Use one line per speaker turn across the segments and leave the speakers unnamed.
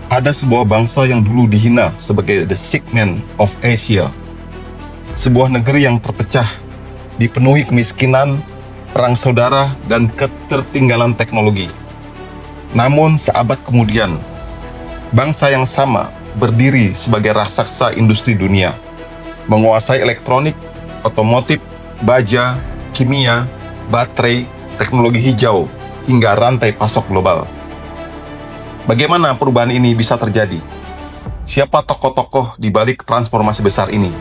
Ada sebuah bangsa yang dulu dihina sebagai the sick man of Asia. Sebuah negeri yang terpecah, dipenuhi kemiskinan, perang saudara, dan ketertinggalan teknologi. Namun seabad kemudian, bangsa yang sama berdiri sebagai raksasa industri dunia, menguasai elektronik, otomotif, baja, kimia, baterai, teknologi hijau, hingga rantai pasok global. Bagaimana perubahan ini bisa terjadi? Siapa tokoh-tokoh di balik transformasi besar ini?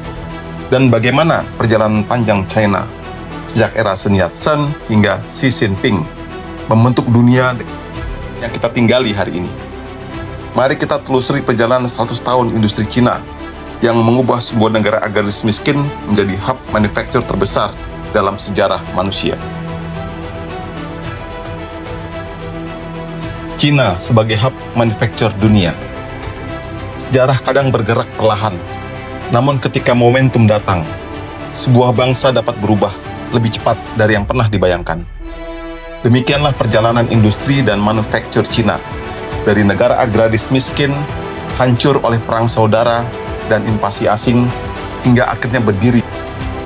Dan bagaimana perjalanan panjang China sejak era Sun Yat-sen hingga Xi Jinping membentuk dunia yang kita tinggali hari ini? Mari kita telusuri perjalanan 100 tahun industri Cina yang mengubah sebuah negara agraris miskin menjadi hub manufaktur terbesar dalam sejarah manusia. Cina sebagai hub manufaktur dunia. Sejarah kadang bergerak perlahan, namun ketika momentum datang, sebuah bangsa dapat berubah lebih cepat dari yang pernah dibayangkan. Demikianlah perjalanan industri dan manufaktur Cina, dari negara agraris miskin, hancur oleh perang saudara dan invasi asing, hingga akhirnya berdiri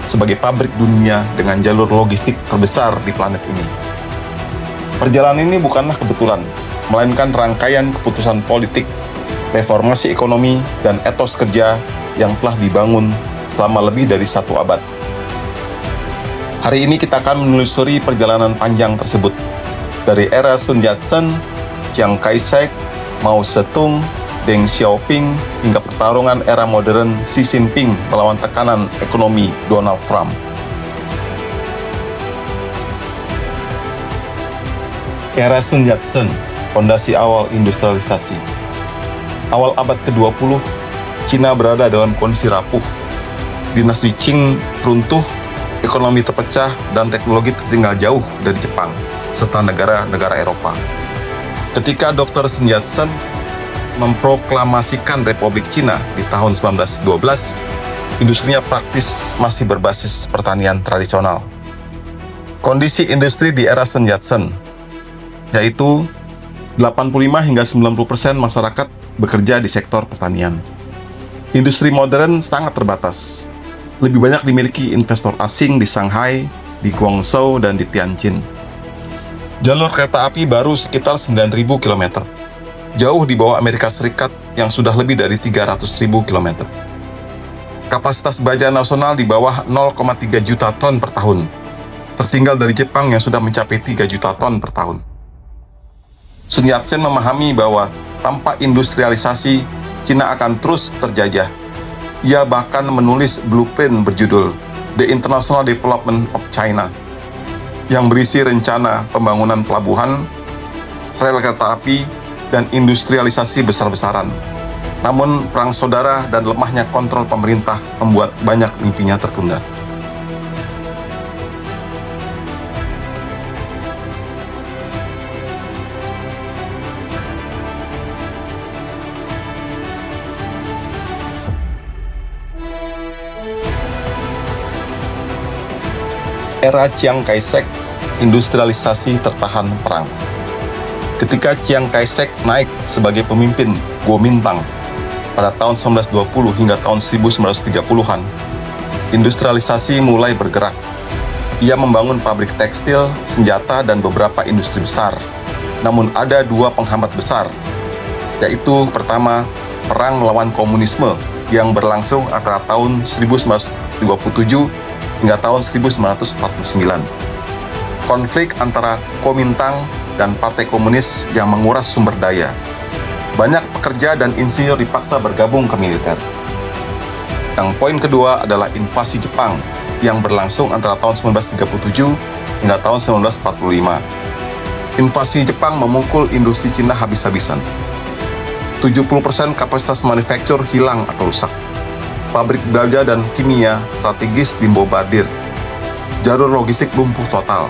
sebagai pabrik dunia dengan jalur logistik terbesar di planet ini. Perjalanan ini bukanlah kebetulan, melainkan rangkaian keputusan politik, reformasi ekonomi, dan etos kerja yang telah dibangun selama lebih dari 1 abad. Hari ini kita akan menelusuri perjalanan panjang tersebut, dari era Sun Yat-sen, Chiang Kai-shek, Mao Zedong, Deng Xiaoping, hingga pertarungan era modern Xi Jinping melawan tekanan ekonomi Donald Trump. Era Sun Yat-sen, fondasi awal industrialisasi. Awal abad ke-20, Cina berada dalam kondisi rapuh. Dinasti Qing runtuh, ekonomi terpecah, dan teknologi tertinggal jauh dari Jepang, serta negara-negara Eropa. Ketika Dr. Sun Yat-sen memproklamasikan Republik Cina di tahun 1912, industrinya praktis masih berbasis pertanian tradisional. Kondisi industri di era Sun Yat-sen, yaitu 85 hingga 90% masyarakat bekerja di sektor pertanian. Industri modern sangat terbatas. Lebih banyak dimiliki investor asing di Shanghai, di Guangzhou, dan di Tianjin. Jalur kereta api baru sekitar 9.000 km, jauh di bawah Amerika Serikat yang sudah lebih dari 300.000 km. Kapasitas baja nasional di bawah 0,3 juta ton per tahun, tertinggal dari Jepang yang sudah mencapai 3 juta ton per tahun. Sun Yat-sen memahami bahwa tanpa industrialisasi, Cina akan terus terjajah. Ia bahkan menulis blueprint berjudul The International Development of China, yang berisi rencana pembangunan pelabuhan, rel kereta api, dan industrialisasi besar-besaran. Namun, perang saudara dan lemahnya kontrol pemerintah membuat banyak mimpinya tertunda. Era Chiang Kai-shek, industrialisasi tertahan perang. Ketika Chiang Kai-shek naik sebagai pemimpin Kuomintang pada tahun 1920 hingga tahun 1930-an, industrialisasi mulai bergerak. Ia membangun pabrik tekstil, senjata, dan beberapa industri besar. Namun ada 2 penghambat besar, yaitu pertama, perang melawan komunisme yang berlangsung antara tahun 1927 hingga tahun 1949. Konflik antara Kuomintang dan Partai Komunis yang menguras sumber daya. Banyak pekerja dan insinyur dipaksa bergabung ke militer. Yang poin kedua adalah invasi Jepang yang berlangsung antara tahun 1937 hingga tahun 1945. Invasi Jepang memukul industri Cina habis-habisan. 70% kapasitas manufaktur hilang atau rusak. Pabrik baja dan kimia strategis dimbobardir. Jalur logistik lumpuh total.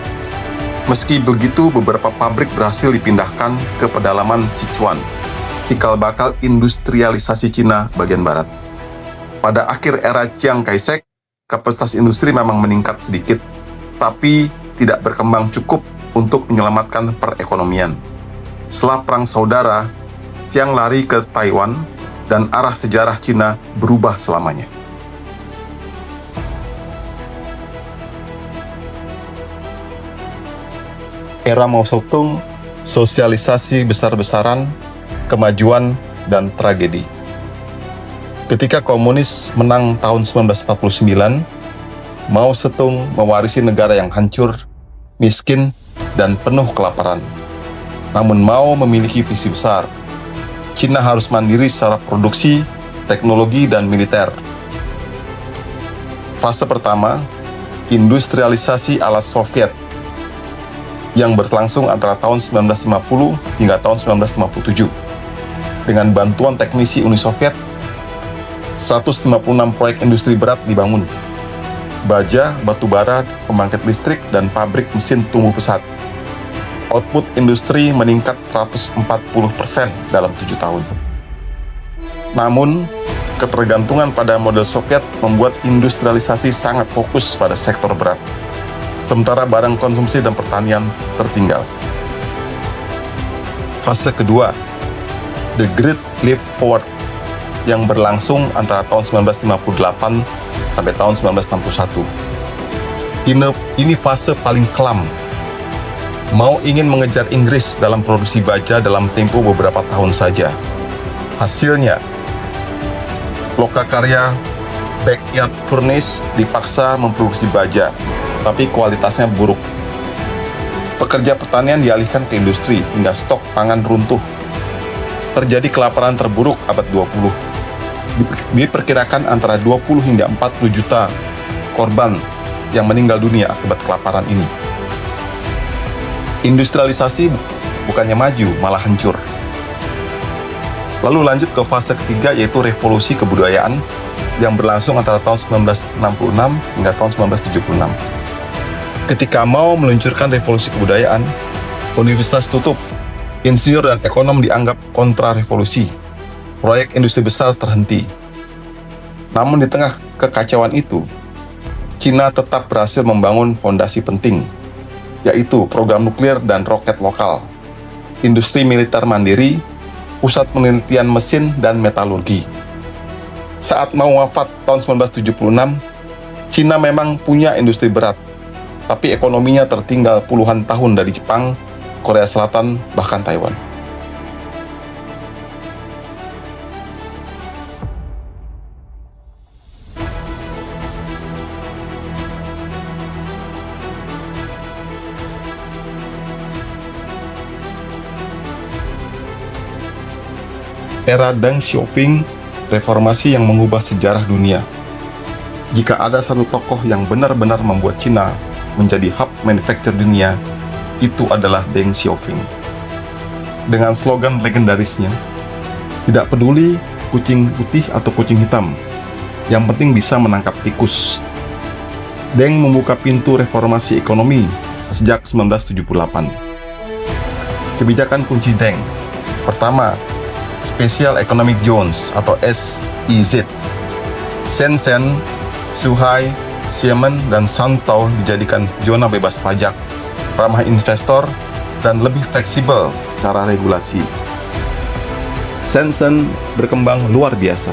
Meski begitu, beberapa pabrik berhasil dipindahkan ke pedalaman Sichuan, cikal bakal industrialisasi Cina bagian barat. Pada akhir era Chiang Kai-shek, kapasitas industri memang meningkat sedikit, tapi tidak berkembang cukup untuk menyelamatkan perekonomian. Setelah Perang Saudara, Chiang lari ke Taiwan, dan arah sejarah Cina berubah selamanya. Era Mao Zedong, sosialisasi besar-besaran, kemajuan, dan tragedi. Ketika komunis menang tahun 1949, Mao Zedong mewarisi negara yang hancur, miskin, dan penuh kelaparan. Namun Mao memiliki visi besar. Cina harus mandiri secara produksi, teknologi, dan militer. Fase pertama, industrialisasi ala Soviet, yang berlangsung antara tahun 1950 hingga tahun 1957. Dengan bantuan teknisi Uni Soviet, 156 proyek industri berat dibangun. Baja, batu bara, pembangkit listrik, dan pabrik mesin tumbuh pesat. Output industri meningkat 140% dalam 7 tahun. Namun, ketergantungan pada model Soviet membuat industrialisasi sangat fokus pada sektor berat, sementara barang konsumsi dan pertanian tertinggal. Fase kedua, The Great Leap Forward, yang berlangsung antara tahun 1958 sampai tahun 1961. Ini fase paling kelam. Mao ingin mengejar Inggris dalam produksi baja dalam tempo beberapa tahun saja. Hasilnya, lokakarya backyard furnace dipaksa memproduksi baja, tapi kualitasnya buruk. Pekerja pertanian dialihkan ke industri hingga stok pangan runtuh. Terjadi kelaparan terburuk abad 20. Diperkirakan antara 20 hingga 40 juta korban yang meninggal dunia akibat kelaparan ini. Industrialisasi bukannya maju, malah hancur. Lalu lanjut ke fase ketiga, yaitu revolusi kebudayaan yang berlangsung antara tahun 1966 hingga tahun 1976. Ketika Mao meluncurkan revolusi kebudayaan, universitas tutup, insinyur dan ekonom dianggap kontra revolusi. Proyek industri besar terhenti. Namun di tengah kekacauan itu, Cina tetap berhasil membangun fondasi penting, yaitu program nuklir dan roket lokal, industri militer mandiri, pusat penelitian mesin dan metalurgi. Saat Mao wafat tahun 1976, Cina memang punya industri berat, tapi ekonominya tertinggal puluhan tahun dari Jepang, Korea Selatan, bahkan Taiwan. Era Deng Xiaoping, reformasi yang mengubah sejarah dunia. Jika ada satu tokoh yang benar-benar membuat Cina menjadi hub manufaktur dunia, itu adalah Deng Xiaoping. Dengan slogan legendarisnya, tidak peduli kucing putih atau kucing hitam, yang penting bisa menangkap tikus. Deng membuka pintu reformasi ekonomi sejak 1978. Kebijakan kunci Deng. Pertama, Special Economic Zones atau SEZ. Shenzhen, Zhuhai, Xiamen, dan Shantou dijadikan zona bebas pajak, ramah investor, dan lebih fleksibel secara regulasi. Shenzhen berkembang luar biasa.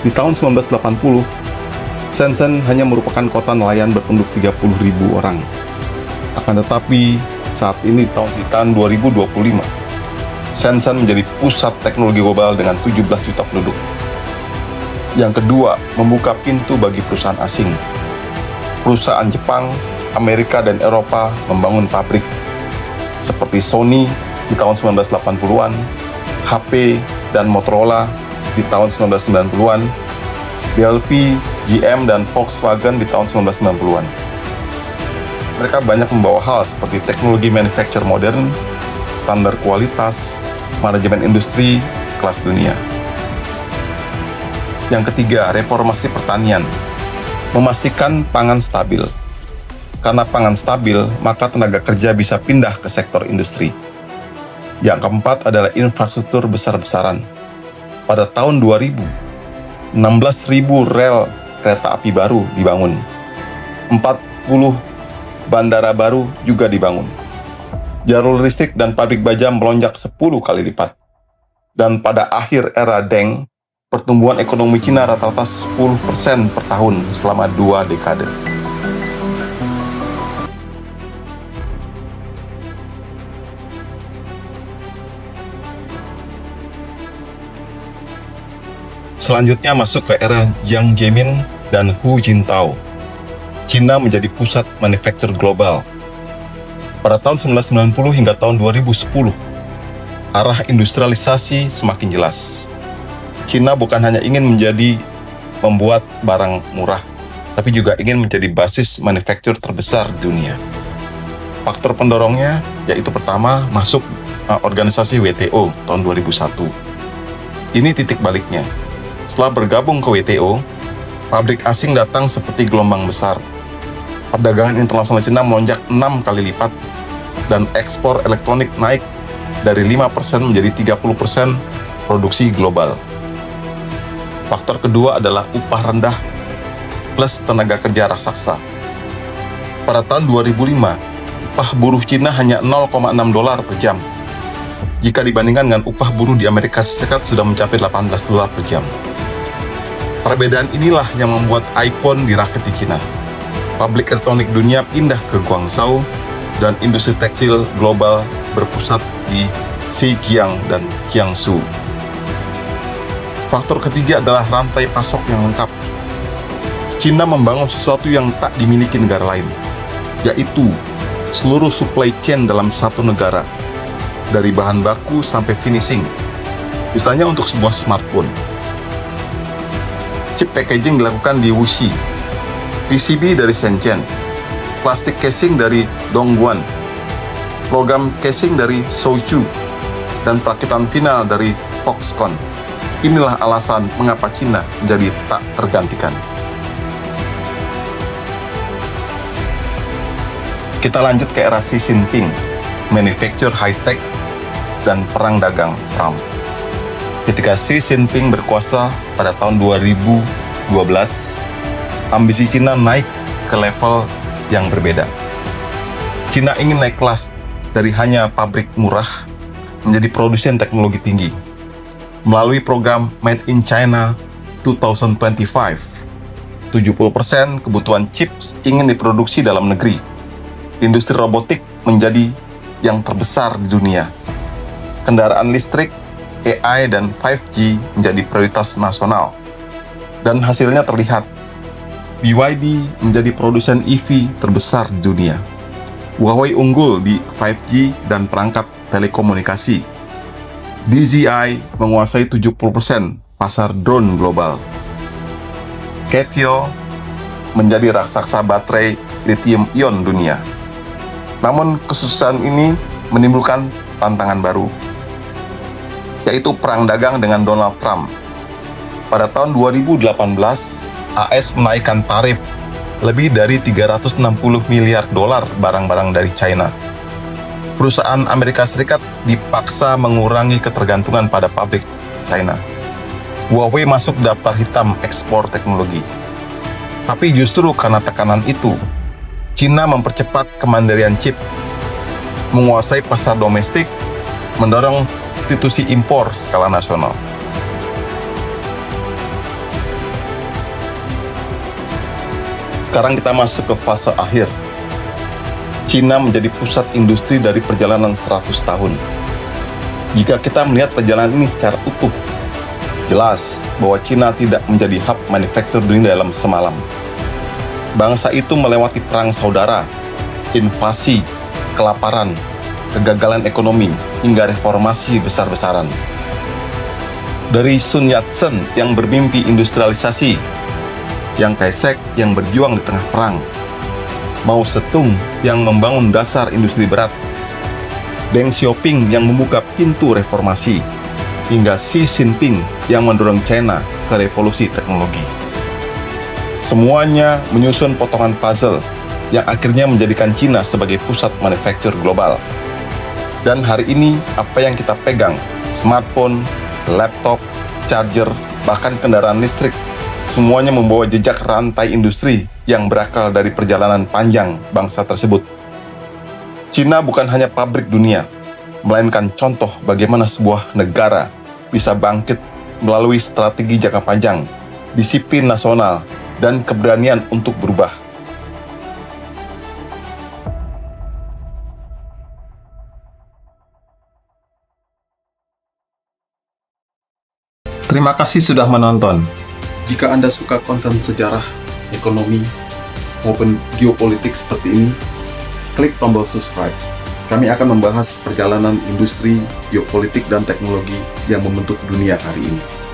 Di tahun 1980, Shenzhen hanya merupakan kota nelayan berpenduduk 30.000 orang. Akan tetapi, saat ini di tahun 2025, Shenzhen menjadi pusat teknologi global dengan 17 juta penduduk. Yang kedua, membuka pintu bagi perusahaan asing. Perusahaan Jepang, Amerika, dan Eropa membangun pabrik seperti Sony di tahun 1980-an, HP dan Motorola di tahun 1990-an, BLV, GM, dan Volkswagen di tahun 1990-an. Mereka banyak membawa hal seperti teknologi manufaktur modern, standar kualitas, manajemen industri kelas dunia. Yang ketiga, reformasi pertanian. Memastikan pangan stabil. Karena pangan stabil, maka tenaga kerja bisa pindah ke sektor industri. Yang keempat adalah infrastruktur besar-besaran. Pada tahun 2000, 16.000 rel kereta api baru dibangun. 40 bandara baru juga dibangun. Jalur listrik dan pabrik baja melonjak 10 kali lipat. Dan pada akhir era Deng, pertumbuhan ekonomi Cina rata-rata 10% per tahun selama 2 dekade. Selanjutnya masuk ke era Jiang Zemin dan Hu Jintao. Cina menjadi pusat manufaktur global. Pada tahun 1990 hingga tahun 2010, arah industrialisasi semakin jelas. Cina bukan hanya ingin menjadi pembuat barang murah, tapi juga ingin menjadi basis manufaktur terbesar di dunia. Faktor pendorongnya yaitu pertama, masuk organisasi WTO tahun 2001. Ini titik baliknya. Setelah bergabung ke WTO, pabrik asing datang seperti gelombang besar. Perdagangan internasional Cina melonjak 6 kali lipat, dan ekspor elektronik naik dari 5% menjadi 30% produksi global. Faktor kedua adalah upah rendah plus tenaga kerja raksasa. Pada tahun 2005, upah buruh Cina hanya $0,6 per jam. Jika dibandingkan dengan upah buruh di Amerika Serikat sudah mencapai $18 per jam. Perbedaan inilah yang membuat iPhone dirakit di Cina. Pabrik elektronik dunia pindah ke Guangzhou, dan industri tekstil global berpusat di Zhejiang dan Jiangsu. Faktor ketiga adalah rantai pasok yang lengkap. Cina membangun sesuatu yang tak dimiliki negara lain, yaitu seluruh supply chain dalam satu negara, dari bahan baku sampai finishing. Misalnya untuk sebuah smartphone. Chip packaging dilakukan di Wuxi, PCB dari Shenzhen, plastik casing dari Dongguan, logam casing dari Suzhou, dan perakitan final dari Foxconn. Inilah alasan mengapa Cina menjadi tak tergantikan. Kita lanjut ke era Xi Jinping, manufacture high-tech, dan perang dagang Trump. Ketika Xi Jinping berkuasa pada tahun 2012, ambisi Cina naik ke level yang berbeda. Cina ingin naik kelas dari hanya pabrik murah menjadi produsen teknologi tinggi. Melalui program Made in China 2025, 70% kebutuhan chips ingin diproduksi dalam negeri. Industri robotik menjadi yang terbesar di dunia. Kendaraan listrik, AI, dan 5G menjadi prioritas nasional. Dan hasilnya terlihat. BYD menjadi produsen EV terbesar di dunia. Huawei unggul di 5G dan perangkat telekomunikasi. DJI menguasai 70% pasar drone global. CATL menjadi raksasa baterai lithium-ion dunia. Namun kesuksesan ini menimbulkan tantangan baru, yaitu perang dagang dengan Donald Trump. Pada tahun 2018, AS menaikkan tarif lebih dari $360 miliar barang-barang dari China. Perusahaan Amerika Serikat dipaksa mengurangi ketergantungan pada pabrik China. Huawei masuk daftar hitam ekspor teknologi. Tapi justru karena tekanan itu, Cina mempercepat kemandirian chip, menguasai pasar domestik, mendorong substitusi impor skala nasional. Sekarang kita masuk ke fase akhir. Cina menjadi pusat industri dari perjalanan 100 tahun. Jika kita melihat perjalanan ini secara utuh, jelas bahwa Cina tidak menjadi hub manufaktur dunia dalam semalam. Bangsa itu melewati perang saudara, invasi, kelaparan, kegagalan ekonomi, hingga reformasi besar-besaran. Dari Sun Yat-sen yang bermimpi industrialisasi, Chiang Kai-shek yang berjuang di tengah perang, Mao Zedong yang membangun dasar industri berat, Deng Xiaoping yang membuka pintu reformasi, hingga Xi Jinping yang mendorong China ke revolusi teknologi. Semuanya menyusun potongan puzzle yang akhirnya menjadikan Cina sebagai pusat manufaktur global. Dan hari ini, apa yang kita pegang, smartphone, laptop, charger, bahkan kendaraan listrik, semuanya membawa jejak rantai industri yang berakal dari perjalanan panjang bangsa tersebut. Cina bukan hanya pabrik dunia, melainkan contoh bagaimana sebuah negara bisa bangkit melalui strategi jangka panjang, disiplin nasional, dan keberanian untuk berubah. Terima kasih sudah menonton. Jika Anda suka konten sejarah, ekonomi, maupun geopolitik seperti ini, klik tombol subscribe. Kami akan membahas perjalanan industri, geopolitik, dan teknologi yang membentuk dunia hari ini.